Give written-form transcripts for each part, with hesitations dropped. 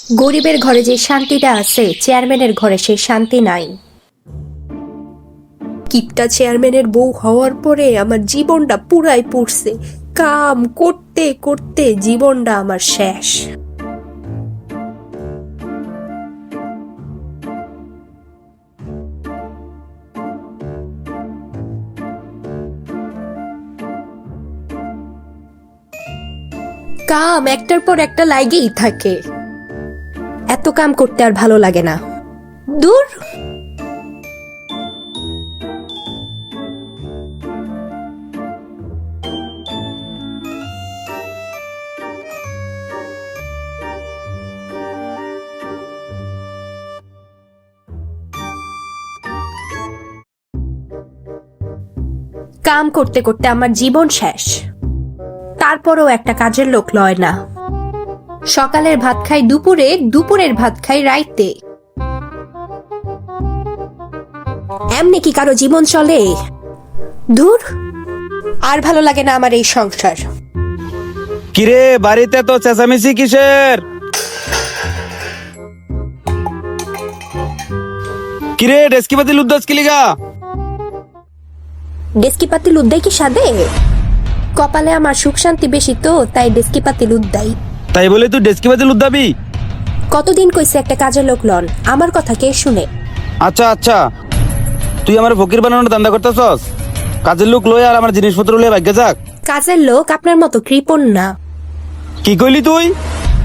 গরিবের ঘরে যে শান্তিটা আছে চেয়ারম্যানের ঘরে সেই শান্তি নাই। কিপটা চেয়ারম্যানের বউ হওয়ার পরে আমার জীবনটা পুরাই পুড়ছে। কাম করতে করতে জীবনটা আমার শেষ। কাম একটার পর একটা লাগেই থাকে। এত কাম করতে আর ভালো লাগে না। দূর। কাম করতে করতে আমার জীবন শেষ। তারপরও একটা কাজের লোক লয় না। সকালের ভাত খাই দুপুরে, দুপুরের ভাত খাই রাইতে। এমনি কি কারো জীবন চলে? দূর। আর ভালো লাগে না আমার এই সংসার। কিরে বাড়িতে তো চেঁচামেচি কিসের? কিরে ডেস্কি পাতি লুদ্দাস কি লিগা? ডেস্কি পাতিল উদ্দাই কি সাদে? কপালে আমার সুখ শান্তি বেশি তো তাই ডেস্কি পাতিল উদ্দাই। তাই বলে তুই ডেস্কি পাতি লুদ্দাবি? কতদিন কইছে একটা কাজের লোক লন, আমার কথা কে শুনে? আচ্ছা আচ্ছা, তুই আমার ফকির বানানোর ধান্দা করতেছস? কাজের লোক লই আর আমার জিনিসপত্র লই ভাগ্য যাক। কাজের লোক আপনার মতো কৃপণ না। কি কইলি তুই?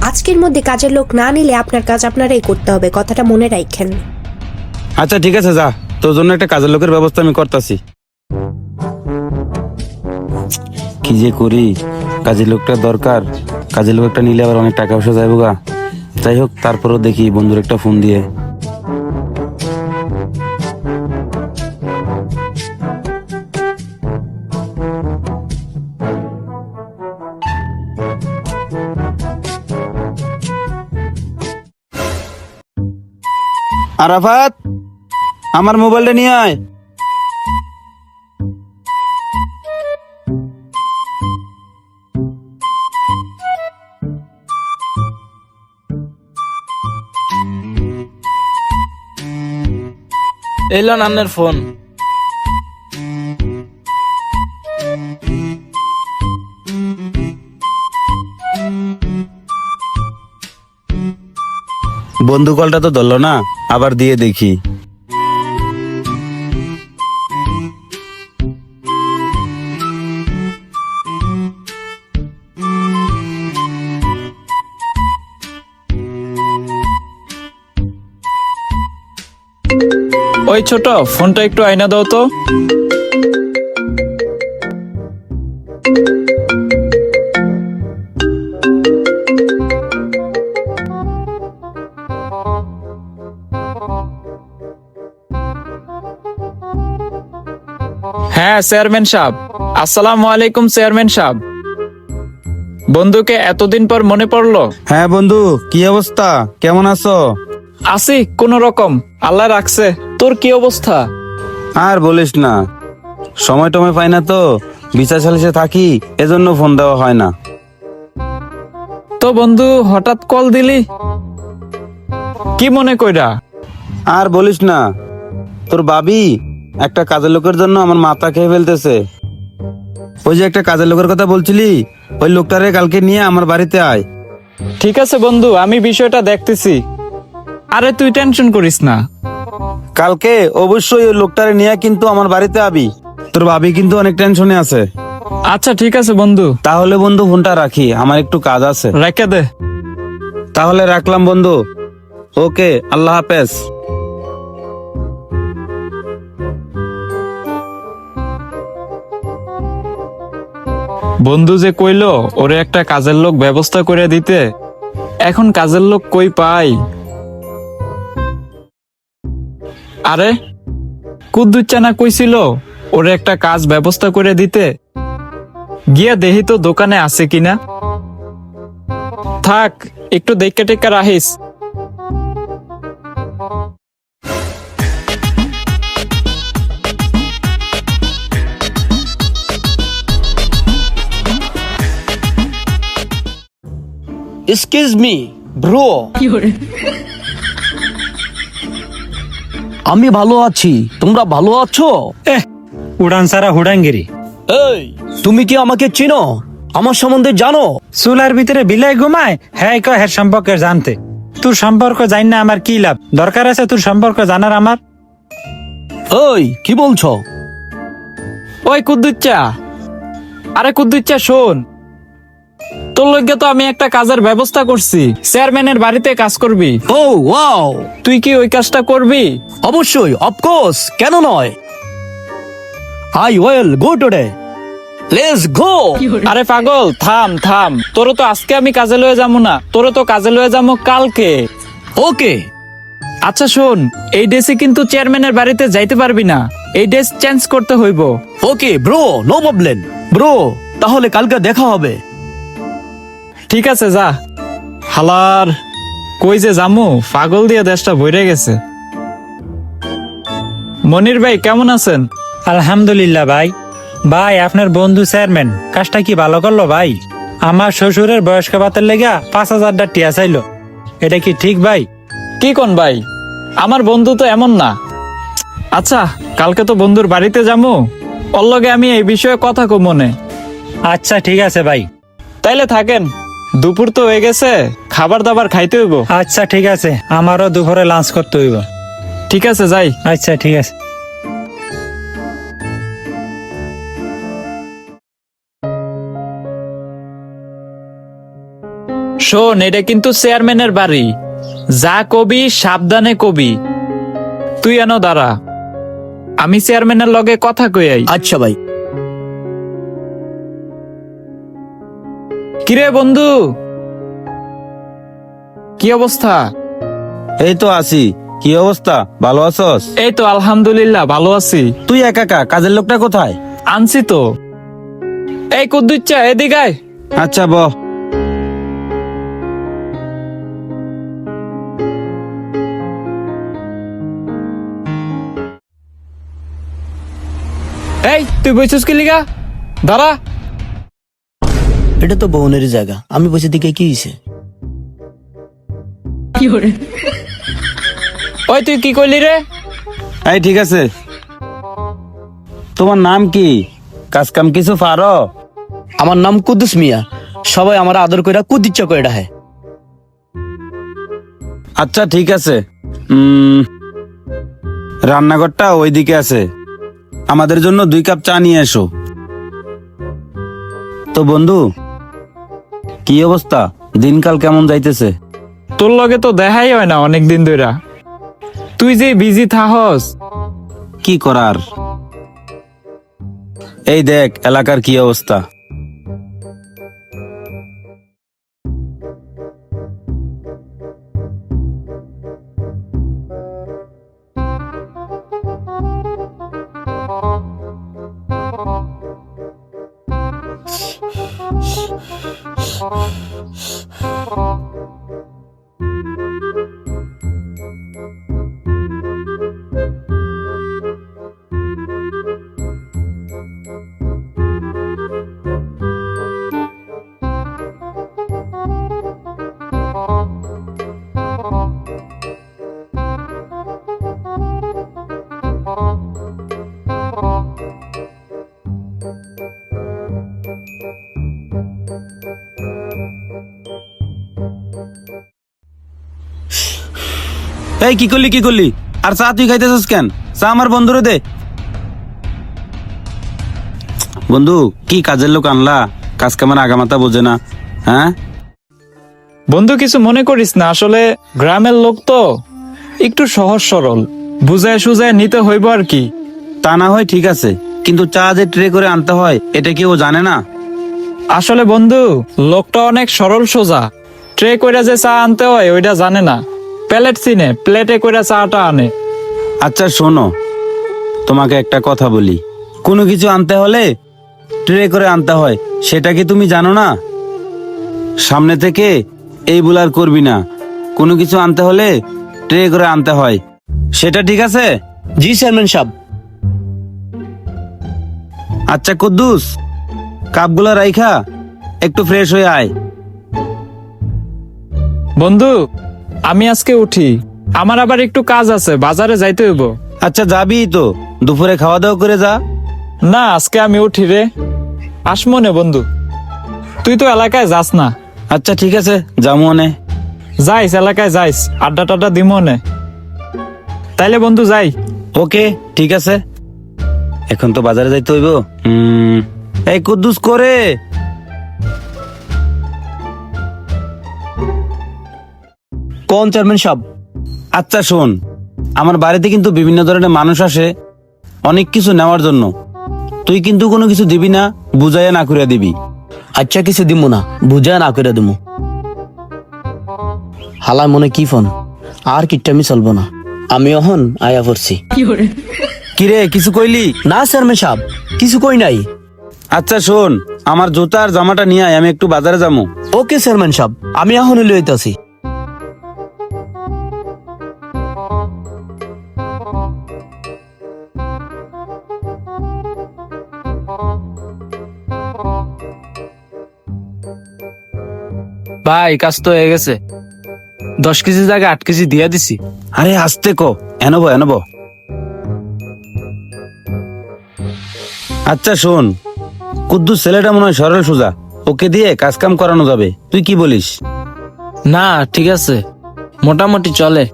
আজকের মধ্যে কাজের লোক না নিলে আপনার কাজ আপনারাই করতে হবে, কথাটা মনে রাখেন। আচ্ছা ঠিক আছে, যা, তোর জন্য একটা কাজের লোকের ব্যবস্থা আমি করতেছি। কি যে করি, কাজের লোকটা দরকার। কাজের লোক একটা নিলে আবার অনেক টাকা পয়সা যাইব গা। যাই হোক, তারপরও দেখি বন্ধুর একটা ফোন দিয়ে। আরাফাত, আমার মোবাইলটা নিয়ে আয়। এলো নান্নের ফোন। বন্ধু কলটা তো ধরলো না, আবার দিয়ে দেখি। ওই ছোট, ফোনটা একটু আয়না দাও তো। হ্যাঁ চেয়ারম্যান সাহেব, আসসালামু আলাইকুম চেয়ারম্যান সাহেব। বন্ধুকে এতদিন পর মনে পড়লো? হ্যাঁ বন্ধু, কি অবস্থা, কেমন আছো? আছি কোন রকম, আল্লাহ রাখছে। তোর কি অবস্থা? আর বলিস না, সময় টময় পাই না তো, বিচার সালিশে থাকি, এজন্য ফোন দেওয়া হয় না। তো বন্ধু হঠাৎ কল দিলি, কি মনে কইরা? আর বলিস না, তোর ভাবি একটা কাজের লোকের জন্য আমার মাথা খেয়ে ফেলতেছে। ওই যে একটা কাজের লোকের কথা বলছিলি, ওই লোকটারে কালকে নিয়ে আমার বাড়িতে আয়। ঠিক আছে বন্ধু, আমি বিষয়টা দেখতেছি। আরে তুই টেনশন করিস না। কালকে অবশ্যই ওই লোকটারে নিয়ে কিন্তু আমার বাড়িতে আবি। তোর ভাবি কিন্তু অনেক টেনশনে আছে। আচ্ছা ঠিক আছে বন্ধু। তাহলে বন্ধু ফোনটা রাখি, আমার একটু কাজ আছে। রেখে দে। তাহলে রাখলাম বন্ধু। ওকে, আল্লাহ হাফেজ। বন্ধু যে কইলো ওরে একটা কাজের লোক ব্যবস্থা করে দিতে, এখন কাজের লোক কই পাই? আরে কুদ্দুচ্চানা কইছিল ওরে একটা কাজ ব্যবস্থা করে দিতে, গিয়া দেখি তো দোকানে আছে কিনা। থাক, একটু দেখে টেক্কা রাখিস। এক্সকিউজ মি, ব্রো, আমি ভালো আছি, তোমরা ভালো আছো? উড়ান সারা হুডাঙ্গিরি। এই, তুমি কি আমাকে চিনো? আমার সম্বন্ধে জানো? চুলার ভিতরে বিলাই ঘুমায়, হ্যাঁ কয় হের সম্পর্কে জানতে। তোর সম্পর্ক জানি না আমার কি লাভ, দরকার আছে তোর সম্পর্ক জানার আমার? এই, কি বলছো? ওই কুদ্দুচ্চা, আরে কুদ্দুচ্চা শোন, তোর লগে তো আমি একটা কাজের ব্যবস্থা করছি, চেয়ারম্যানের বাড়িতে কাজ করবি। ও ওয়াও, তুই কি ওই কাজটা করবি? অবশ্যই, অফকোর্স, কেন নয়? I will go today, let's go. আরে পাগল, থাম থাম, তোরও তো আজকে আমি কাজে লয়ে যাবো না, তোরও তো কাজে লয়ে যাবো কালকে। ওকে। আচ্ছা শোন, এই ড্রেসে কিন্তু চেয়ারম্যানের বাড়িতে যাইতে পারবি না, এই ড্রেস চেঞ্জ করতে হইব। Okay bro, no problem bro, তাহলে কালকে দেখা হবে। ঠিক আছে যা। হালার কই যে জামু, পাগল দিয়ে দেশটা ভরে গেছে। মনির ভাই কেমন আছেন? আলহামদুলিল্লাহ ভাই। ভাই আপনার বন্ধু চেয়ারম্যান কাজটা কি ভালো করলো ভাই? আমার শ্বশুরের বয়স্ক ভাতার লেগা 5,000 টিয়া চাইলো, এটা কি ঠিক ভাই? কি কোন ভাই, আমার বন্ধু তো এমন না। আচ্ছা কালকে তো বন্ধুর বাড়িতে যাবো, ওর লগে আমি এই বিষয়ে কথা কব মনে। আচ্ছা ঠিক আছে ভাই। তাইলে থাকেন, দুপুর তো হয়ে গেছে, খাবার দাবার খাইতে হইব। আচ্ছা ঠিক আছে, আমারও দুপুরে লাঞ্চ করতে হইব। ঠিক আছে যাই। আচ্ছা ঠিক আছে। শোন, এটা কিন্তু চেয়ারম্যানের বাড়ি, যা কবি সাবধানে কবি। তুই এনো দাঁড়া, আমি চেয়ারম্যানের লগে কথা কইয়াই। আচ্ছা ভাই। কিরে বন্ধু, কি অবস্থা? এই তো আছি। কি অবস্থা, ভালো আছস? এই তো আলহামদুলিল্লাহ ভালো আছি। তুই একা একা, কাজের লোকটা কোথায়? আনছি তো। এই কুদ্দুচ্চা এদিকে আয়। আচ্ছা বহ। এই তুই বইছিস কি লিগা? দাঁড়া। এটা তো বোনের জায়গা, আমি বসে দিকে কি হয়েছে? ওই তুই কি কইলি রে? এই ঠিক আছে, তোমার নাম কি? কাজ কাম কিছু পারো? আমার নাম কুদ্দুস মিয়া, সবাই আমার আদর কইরা কুদ্দিচ্ছা করে ডাহে। আচ্ছা ঠিক আছে। রান্নাঘরটা ওইদিকে আছে, আমাদের জন্য 2 কাপ চা নিয়ে এসো। তো বন্ধু, কি অবস্থা, দিনকাল কেমন যাইতেছে? তোর লগে তো দেখাই হয় না অনেক দিন ধইরা, তুই যে বিজি থাহস। কি করার, এই দেখ এলাকার কি অবস্থা। এই কি করলি, কি করলি? আর চা তুই খাইতেছিস কেন? চা আমার বন্ধুরে দে। বন্ধু, কি কাজের লোক আনলা, কাজ কামের আগামাতা বোঝে না। হ্যাঁ বন্ধু কিছু মনে করিস না, আসলে গ্রামের লোক তো একটু সহজ সরল, বুঝায় সুজায় নিতে হইব আর কি। তা না হয় ঠিক আছে, কিন্তু চা যে ট্রে করে আনতে হয় এটা কি ও জানে না? আসলে বন্ধু লোকটা অনেক সরল সোজা, ট্রে কইরা যে চা আনতে হয় ওইটা জানে না, প্লেট চিনে, প্লেটে কইরা চাটা আনে। আচ্ছা শোনো, তোমাকে একটা কথা বলি, কোনো কিছু আনতে হলে ট্রে করে আনতে হয়, সেটা কি তুমি জানো না? সামনে থেকে এই বুলার করবি না, কোনো কিছু আনতে হলে ট্রে করে আনতে হয়, সেটা ঠিক আছে? জি চেয়ারম্যান সাহেব। আচ্ছা কুদ্দুস, কাপগুলো রাইখা একটু ফ্রেশ হয়ে আয়। বন্ধু আমি আজকে উঠি, আমার আবার একটু কাজ আছে, বাজারে যাইতে হইব। আচ্ছা যাবি তো, দুপুরে খাওয়া দাওয়া করে যা। না আজকে আমি উঠি রে, আসমো নে বন্ধু, তুই তো এলাকায় যাস না। আচ্ছা ঠিক আছে, যাবো নে। যাইস এলাকায় যাইস, আড্ডা টাড্ডা দিমো নে। তাইলে বন্ধু যাই। ওকে ঠিক আছে, এখন তো বাজারে যাইতে হইব। এই কুদ্দুস করে কোন চেয়ারম্যান সাহেব? আচ্ছা শোন, আমার বাড়িতে কিন্তু বিভিন্ন ধরনের মানুষ আসে অনেক কিছু নেওয়ার জন্য। তুই কিন্তু কোনো কিছু দিবি না, বুঝাইয়া না করে দিবি। আচ্ছা কিছু দিমু না, বুঝা না করে দিমু। হালা মনে কি ফোন, আর কিট্টামি চলবো না, আমি অহন আয়া পড়ছি। কিরে কিছু কইলি? না চেয়ারম্যান সাহেব, কিছু কই নাই। আচ্ছা শোন, আমার জুতা আর জামাটা নিয়ে আয়, আমি একটু বাজারে যাবো। ওকে চেয়ারম্যান সাহেব, আমি এখন লইতাছি। ভাই কাজ তো হয়ে গেছে, 10 কেজি জায়গায় 8 কেজি দিয়া দিছি। আরে আসতে কো, এনেবো এনেবো। আচ্ছা শোন, কুদ্দুস ছেলেটা মনে হয় সরল সোজা, ওকে দিয়ে কাজ কাম করানো যাবে, তুই কি বলিস? না ঠিক আছে, মোটামুটি চলে।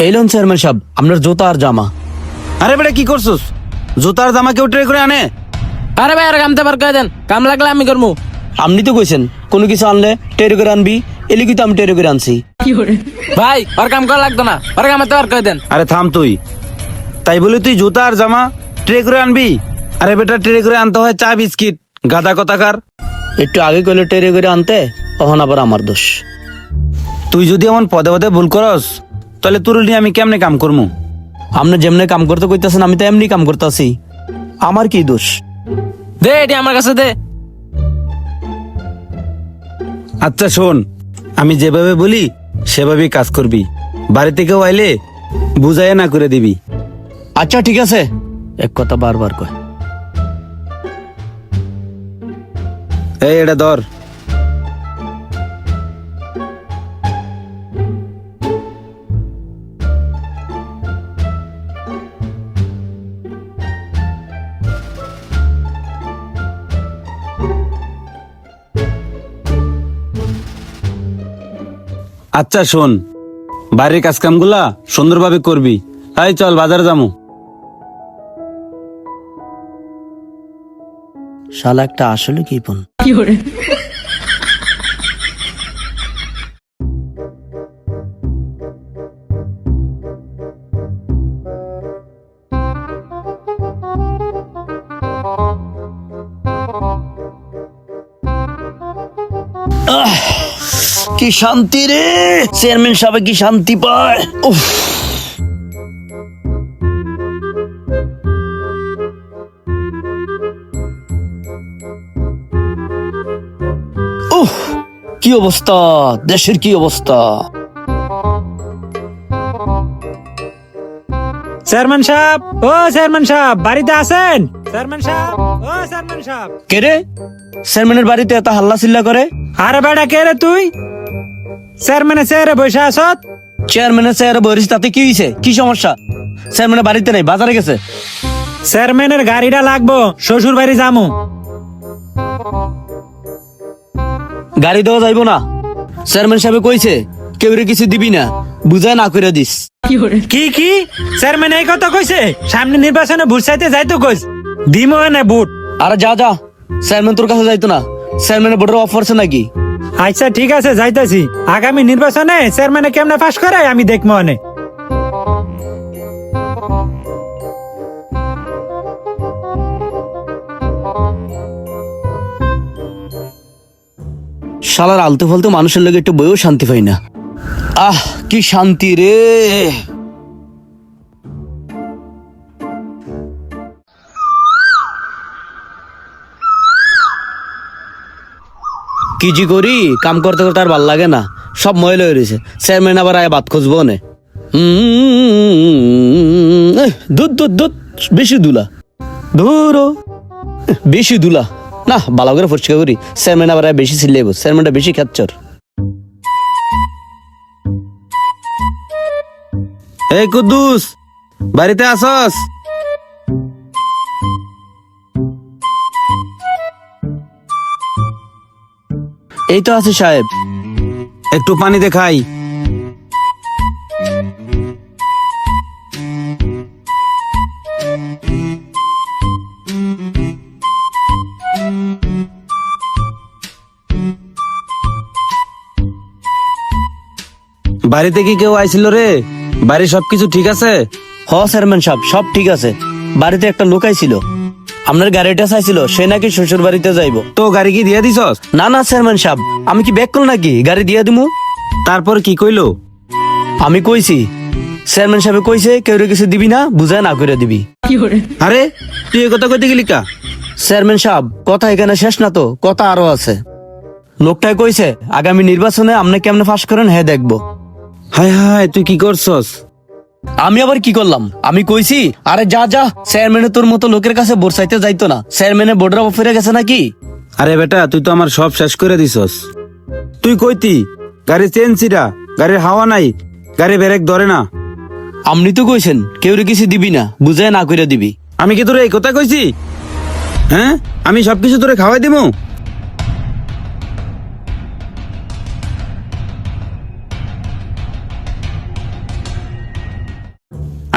এইলন চেয়ারম্যান সাহেব, আপনার জুতা আর জামা। আরে বেটা কি করছিস? জুতার জামা কেউ ট্রে করে আনে? আরে ভাই আর কামতে পার কয়ে দেন, কাম লাগলে আমি করবো। আপনি তো কইছেন কোনো কিছু আনলে টেরে করে আনবি, এলিকি তো আমি টেরে করে আনছি। ভাই আর কাম করা লাগতো না, আর কামাতে পার কয়ে দেন। আরে থাম তুই, তাই বলি তুই জুতা আর জামা ট্রে করে আনবি? আরে বেটা ট্রে করে আনতে হয় চা বিস্কিট, গাদা কথাকার। একটু আগে কইলে টেরে করে আনতে, তখন আবার আমার দোষ। তুই যদি এমন পদে পদে ভুল করস, তাহলে তোর নিয়ে আমি কেমনে কাম করবো? আপনি যেমনে কাম করতে কইতাছেন, আমি তো এমনি কাম করতেছি, আমার কি দোষ? দে এটি আমার কাছে দে। আচ্ছা শোন, আমি যেভাবে বলি সেভাবেই কাজ করবি, বাড়ি থেকেও আইলে বুঝাইয়া না করে দিবি। আচ্ছা ঠিক আছে, এক কথা বারবার কয়। এই এটা ধর। আচ্ছা শোন, বাড়ির কাজ কামগুলা সুন্দরভাবে করবি। এই চল বাজারে যাবো। শালা একটা আসলে কি পন। কি শান্তি রে, চেয়ারম্যান সাহেব কি শান্তি পায়। উফ, উফ, কি অবস্থা, দেশের কি অবস্থা। চেয়ারম্যান সাহেব, ও চেয়ারম্যান সাহেব বাড়িতে আছেন? চেয়ারম্যান সাহেব, ও চেয়ারম্যান সাহেব। কে রে চেয়ারম্যানের বাড়িতে এত হাল্লা চিল্লা করে? আরে বেটা কে রে তুই? চেয়ারম্যানের চেয়ারে বসে আছত? চেয়ারম্যানের চেয়ারে বসে তাতে কি হয়েছে, কি সমস্যা? চেয়ারম্যানের বাড়িতে নেই, বাজারে গেছে। চেয়ারম্যানের গাড়িটা লাগবো, শ্বশুর বাড়ি যামু। গাড়ি দেওয়া যাইবো না, চেয়ারম্যান সাহেব কইছে কেউ কিছু দিবি না, বুঝায় না করে দিস। কি কি চেয়ারম্যান এই কথা কইছে? সামনে নির্বাচনে ভোট চাইতে যাইতো কইস, দিমো না ভোট। আরে যা যা, চেয়ারম্যান তোর কাছে যাইতো না, চেয়ারম্যানের ভোটের অফার আছে নাকি? আচ্ছা ঠিক আছে যাইতাছি, আগামী নির্বাচনে চেয়ারম্যানে কেমনে পাস করে আমি দেখবো অনেক। শালার আলতু ফালতু মানুষের লোক একটু বইও শান্তি পাই না। আহ কি শান্তি রে। কি জি করি, কাম করতে করতে আর ভাল লাগে না, সব ময়লা হয়ে রয়েছে। চেয়ারম্যান আবার আয় ভাত খুঁজবো নে। দুধ দুধ দুধ বেশি দুলা ধরো বেশি দুলা না ভালো করে পরিষ্কার করি চেয়ারম্যান আবার বেশি সিলেব চেয়ারম্যানটা বেশি খাচ্ছর এই কুদ্দুস বাড়িতে আসস? এই তো আছে সাহেব। একটু পানি দে খাই। বাড়িতে কি কেউ আইছিল রে? বাড়ির সবকিছু ঠিক আছে? হ চেয়ারম্যান সাহেব সব ঠিক আছে। বাড়িতে একটা লোক আইছিল, আপনার গাড়িটা চাইছিল, সে নাকি শ্বশুর বাড়িতে যাইব। তো গাড়ি কি দিয়ে দিছস? না না চেয়ারম্যান সাহেব, আমি কি ব্যাক করল নাকি গাড়ি দিয়ে দিমু? তারপর কি কইলো? আমি কইছি চেয়ারম্যান সাহেব কইছে কেউ কিছু দিবি না, বুঝায় না করে দিবি। আরে তুই এ কথা কইতে গেলি কা? চেয়ারম্যান সাহেব কথা এখানে শেষ না তো, কথা আরো আছে। লোকটাই কইছে আগামী নির্বাচনে আপনি কেমনে ফাঁস করেন হ্যাঁ দেখবো। হায় হায় তুই কি করছস? আমি আবার কি করলাম? আমি কইছি আরে যা যা, চেয়ারম্যানে তোর মতো লোকের কাছে ভোট চাইতে যাইতো না, চেয়ারম্যানে বোর্ডরা ফিরে গেছে নাকি। আরে বেটা তুই তো আমার সব শেষ করে দিছস। তুই কইতি গাড়ি চেন ছিড়া, গাড়ির হাওয়া নাই, গাড়ি ব্রেক ধরে না। আপনি তো কইছেন কেউ কিছু দিবি না, বুঝায় না করে দিবি। আমি কি তোরে এই কথা কইছি? হ্যাঁ আমি সবকিছু তোরে খাওয়াই দিমু?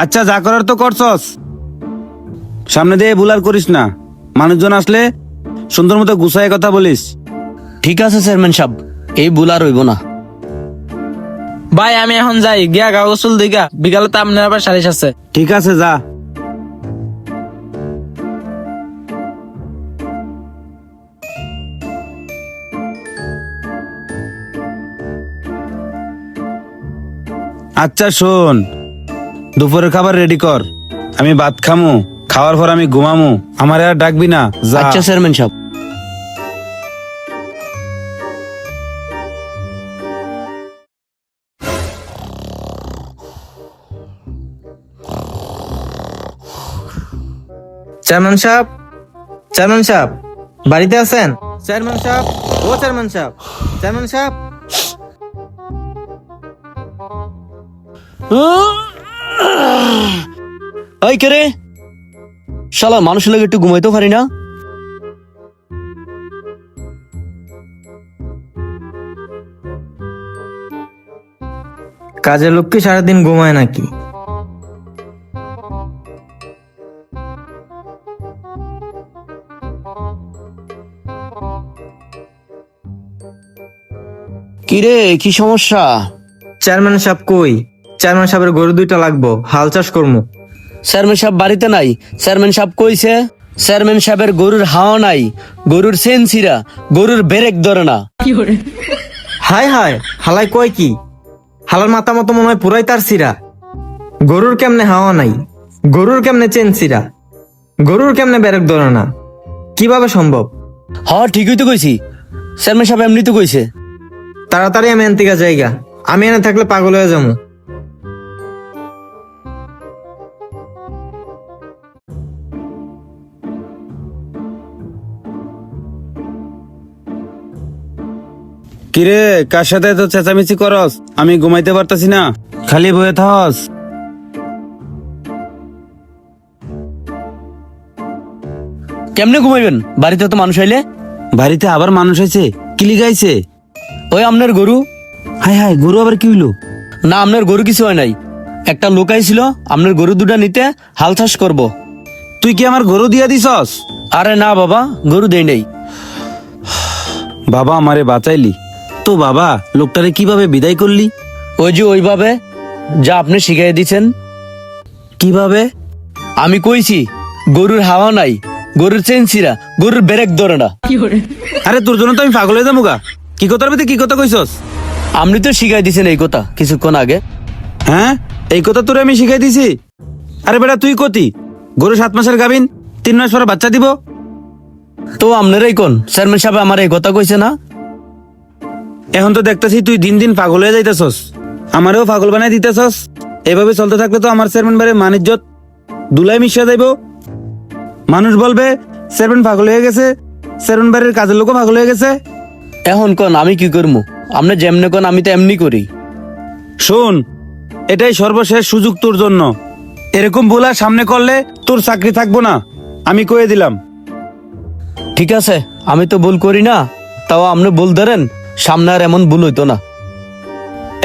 আচ্ছা যা করার তো করছস, সামনে দিয়ে ভুল আর করিস না। মানুষজন আসলে সুন্দর মতো গুছায় কথা বলিস। ঠিক আছে চেয়ারম্যান সাহেব, এই ভুল আর হইব না। ভাই আমি এখন যাই, গিয়া গা গোসল দিগা, বিকালে তো আপনার আবার সালিশ আছে। ঠিক আছে যা। আচ্ছা শোন, দুপুরের খাবার রেডি কর, আমি ভাত খামু, খাওয়ার পর আমি ঘুমামু। আমার আর ডাকবি না, যা। আচ্ছা চেয়ারম্যান সাহেব। চেয়ারম্যান সাহেব, চেয়ারম্যান সাহেব বাড়িতে আছেন? চেয়ারম্যান সাহেব, ও চেয়ারম্যান সাহেব, চেয়ারম্যান সাহেব। ওই কে রে? শালা মানুষের লোক একটু ঘুমাইতে পারি না? কাজের লোক কি সারাদিন ঘুমায় নাকি? কি রে, কি সমস্যা? চেয়ারম্যান সাহেব কই? চেয়ারম্যান সাহেবের গরু দুইটা লাগবো, হাল চাষ করবো। চেয়ারম্যান সাহেব বাড়িতে নাই। চেয়ারম্যান সাহেব কইছে চেয়ারম্যান সাহেবের গরুর হাওয়া নাই, গরুর সেন্সিরা, গরুর ব্রেক ধরে না। হায় হায়, হালাই কয় কি? হালার মাথা মতো মনে হয় পুরাই তার সিরা। গরুর কেমনে হাওয়া নাই, গরুর কেমনে চেন সিরা, গরুর কেমনে ব্যারেক ধরে না, কিভাবে সম্ভব? হ ঠিকই তো কইছি, চেয়ারম্যান সাহেব এমনি তো কইছে। তাড়াতাড়ি আমি এনতিকা জায়গা, আমি এনে থাকলে পাগল হয়ে যাবো। কিরে কার সাথে তো চেঁচামেচি করস? আমি ঘুমাইতে পারতাছি না, খালি বয়ে থাকস। কেমনে ঘুমাইবেন? বাড়িতে তো মানুষ আইলে। বাড়িতে আবার মানুষ আছে? কিলি গাইছে? ওই আপনার গরু। হায় হায়, গরু আবার কি হইলো? না আপনার গরু কিছু হয় নাই, একটা লোক আইছিল আপনার গরু দুটা নিতে, হাল চাষ করব। তুই কি আমার গরু দিয়া দিছস? আরে না বাবা, গরু দেই নাই। বাবা আমারে বাঁচাইলি তো। বাবা লোকটারে কিভাবে বিদায় করলি? ওই যে ওইভাবে যা আপনি শিখাই দিছেন। কিভাবে? আমি কইছি গরুর হাওয়া নাই, গরুর চেনছিরা, গরুর ব্রেক ধরে না। আরে তোর জন্য তো আমি পাগল হয়ে যাবো গা। কি কথার ভিতরে কি কথা কইছস? আপনি তো শিখাই দিছেন এই কথা কিছুক্ষণ আগে। হ্যাঁ এই কথা তোরে আমি শিখাই দিছি? আরে বেটা তুই কতি গরু 7 মাসের গাভিন, 3 মাস পরে বাচ্চা দিব। তো আপনারাই কোন চেয়ারম্যান সাহেব আমার এই কথা কইছে না? এখন তো দেখতেছি তুই দিন দিন পাগল হয়ে যাইতেছস, আমারেও পাগল বানাই দিতেছস। এভাবে চলতে থাকলে তো আমার চেয়ারম্যান বাড়ির মান ইজ্জত দুলাই মিশা যাইব। মানুষ বলবে চেয়ারম্যান পাগল হয়ে গেছে, চেয়ারম্যান বাড়ির কাজের লোকও পাগল হয়ে গেছে। এখন কোন আমি কি করবো? আপনি যেমনি কোন আমি তো এমনি করি। শোন, এটাই সর্বশেষ সুযোগ তোর জন্য। এরকম ভুল আর সামনে করলে তোর চাকরি থাকবো না, আমি কয়ে দিলাম। ঠিক আছে, আমি তো ভুল করি না, তাও আপনি ভুল ধরেন, সামনে আর এমন ভুল হইতো না।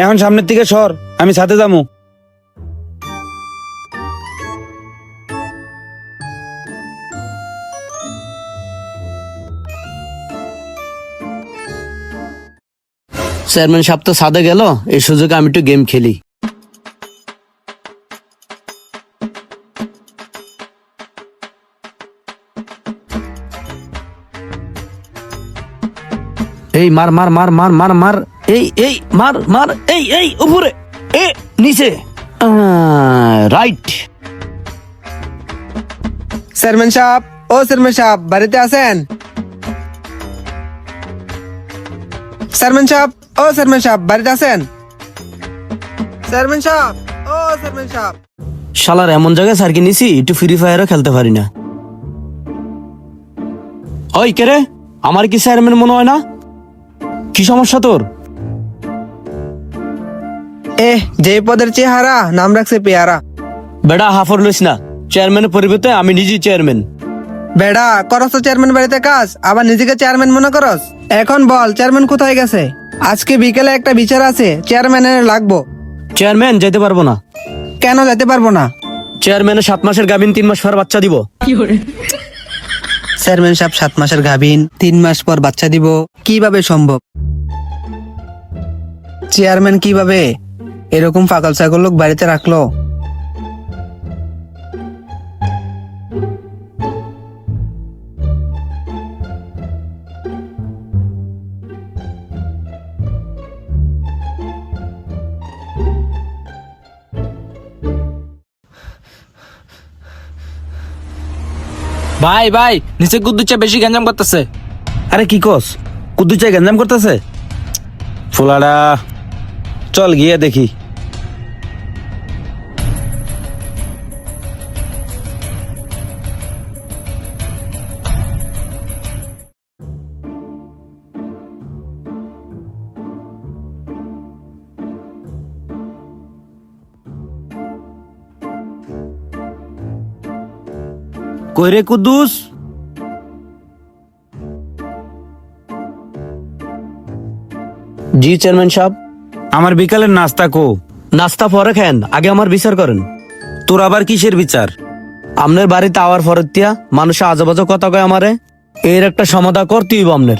এখন সামনের দিকে সর, আমি সাথে যাবো। চেয়ারম্যান সাহেব তো সাদে গেল, এই সুযোগে আমি একটু গেম খেলি। এই মার মার মার মার মার মার, এই মার মার, এই উপরে, নিচে, রাইট। চেয়ারম্যান সাহেব, ও চেয়ারম্যান সাহেব, বাড়িতে আছেন? চেয়ারম্যান সাহেব, ও চেয়ারম্যান সাহেব, বাড়িতে আছেন? চেয়ারম্যান সাহেব, ও চেয়ারম্যান সাহেব। শালার এমন জায়গায় সার্কি নিছি, একটু ফ্রি ফায়ারও খেলতে পারি না। ওই কে রে? আমার কি চেয়ারম্যান মনে হয় না? কি সমস্যা তোর? যে পদের চেহারা, নাম রাখছে পেয়ারা। বেড়া হাফর লইস না, চেয়ারম্যানের পরিবর্তে আমি নিজেই চেয়ারম্যান। বেড়া, করস তো চেয়ারম্যান বাড়িতে কাজ, আবার নিজেকে চেয়ারম্যান মনে করস? এখন বল, চেয়ারম্যান কোথায় গেছে? আজকে বিকেলে একটা বিচার আছে, চেয়ারম্যানের লাগবো। চেয়ারম্যান যেতে পারবো না। কেন যেতে পারবো না? চেয়ারম্যানের 7 মাসের গাভিন 3 মাস পর বাচ্চা দিব। চেয়ারম্যান সাহেব 7 মাসের গাভীন 3 মাস পর বাচ্চা দিব, কিভাবে সম্ভব? চেয়ারম্যান কিভাবে এরকম পাগল ছাগল লোক বাড়িতে রাখলো? ভাই ভাই, নিচে কুদ্দুচ্চা বেশি গ্যাঞ্জাম করতেছে। আরে কি কস? কুদ্দু চাই গঞ্জাম করতেছে? ফুলাডা, চল গিয়ে দেখি। কই রে কুদ্দুস? জি চেয়ারম্যান সাহেব। আমার বিকালের নাস্তা কো? নাস্তা পরে খান, আগে আমার বিচার করেন। তোর আবার কিসের বিচার? আপনার বাড়িতে আওয়ার ফরতিয়া মানুষ আজেবাজে কথা কয় আমারে, এর একটা সমাধান করতেই হইব আপনার।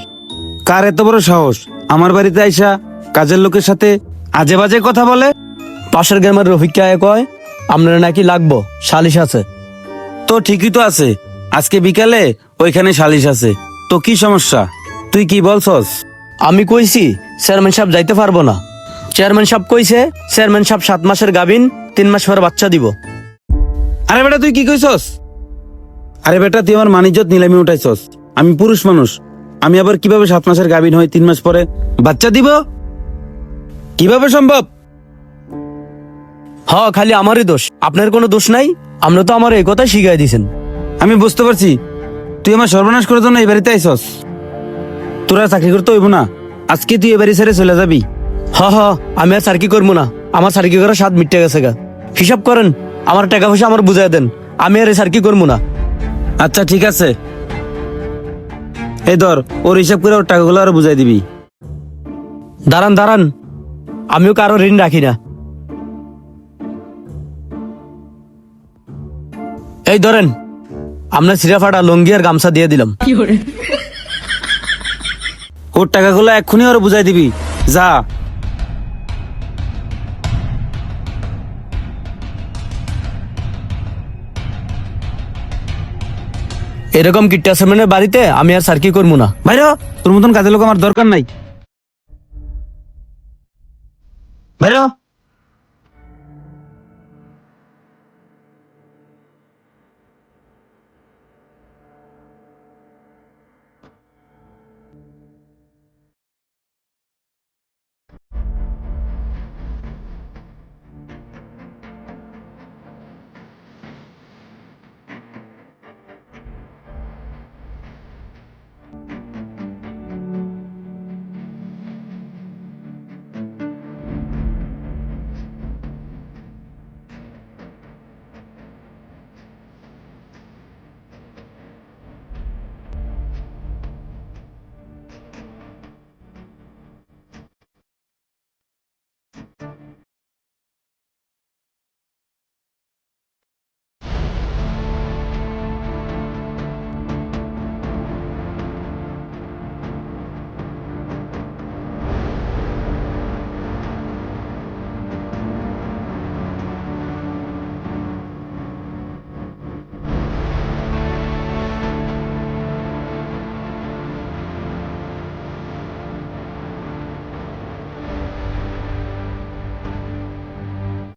কার এত বড় সাহস আমার বাড়িতে আইসা কাজের লোকের সাথে আজে বাজে কথা বলে? পাশের গ্রামের রফিককে আয় কয় আপনার নাকি লাগবো, সালিশ আছে। তো ঠিকই তো আছে, আজকে বিকালে ওইখানে সালিশ আছে। তো কি সমস্যা, তুই কি বলছস? আমি কইছি চেয়ারম্যান সাহেব যাইতে পারবো না। চেয়ারম্যান সাহেব কইছে চেয়ারম্যান সাহেব 7 মাসের গাভিন 3 মাস পর বাচ্চা দিব। আরে বেটা তুই কি কইছস? আরে বেটা তুই আমার মানিজ্জত নিলামি উঠাইছস। আমি পুরুষ মানুষ, আমি আবার কিভাবে 7 মাসের গাভিন হই 3 মাস পরে বাচ্চা দিব? কিভাবে সম্ভব? হ, খালি আমারই দোষ, আপনার কোনো দোষ নাই। আমরা তো আমার এই কথা শিখাই দিছেন। আমি বুঝতে পারছি তুই আমার সর্বনাশ করার জন্য এই বাড়িতে আইসস। তোরা চাকরি করতে হইব না, আজকে তুই এ বাড়ি ছেড়ে চলে যাবি। হ, আমি আর সার্কি করবো না, আমার সার্কি করার স্বাদ মিটে গেছে গা। হিসাব করেন, আমার টাকা পয়সা আমার বুঝাই দেন, আমি আর এই সার্কি করবো না। আচ্ছা ঠিক আছে, এই ধর ওর হিসাব করে ওর টাকাগুলো আরো বুঝাই দিবি। দাঁড়ান, আমিও কারো ঋণ রাখি না। এই ধরেন, আপনার সিরাফাটা লঙ্গি আর গামছা দিয়ে দিলাম। ওর টাকাগুলো এক্ষুনি ওর বুঝাই দিবি, যা। এরকম কিট্টাসমেনের বাড়িতে আমি আর সার্কি করবো না। ভাইরা, তোর মতন কাজের লোক আমার দরকার নাই। ভাইরা।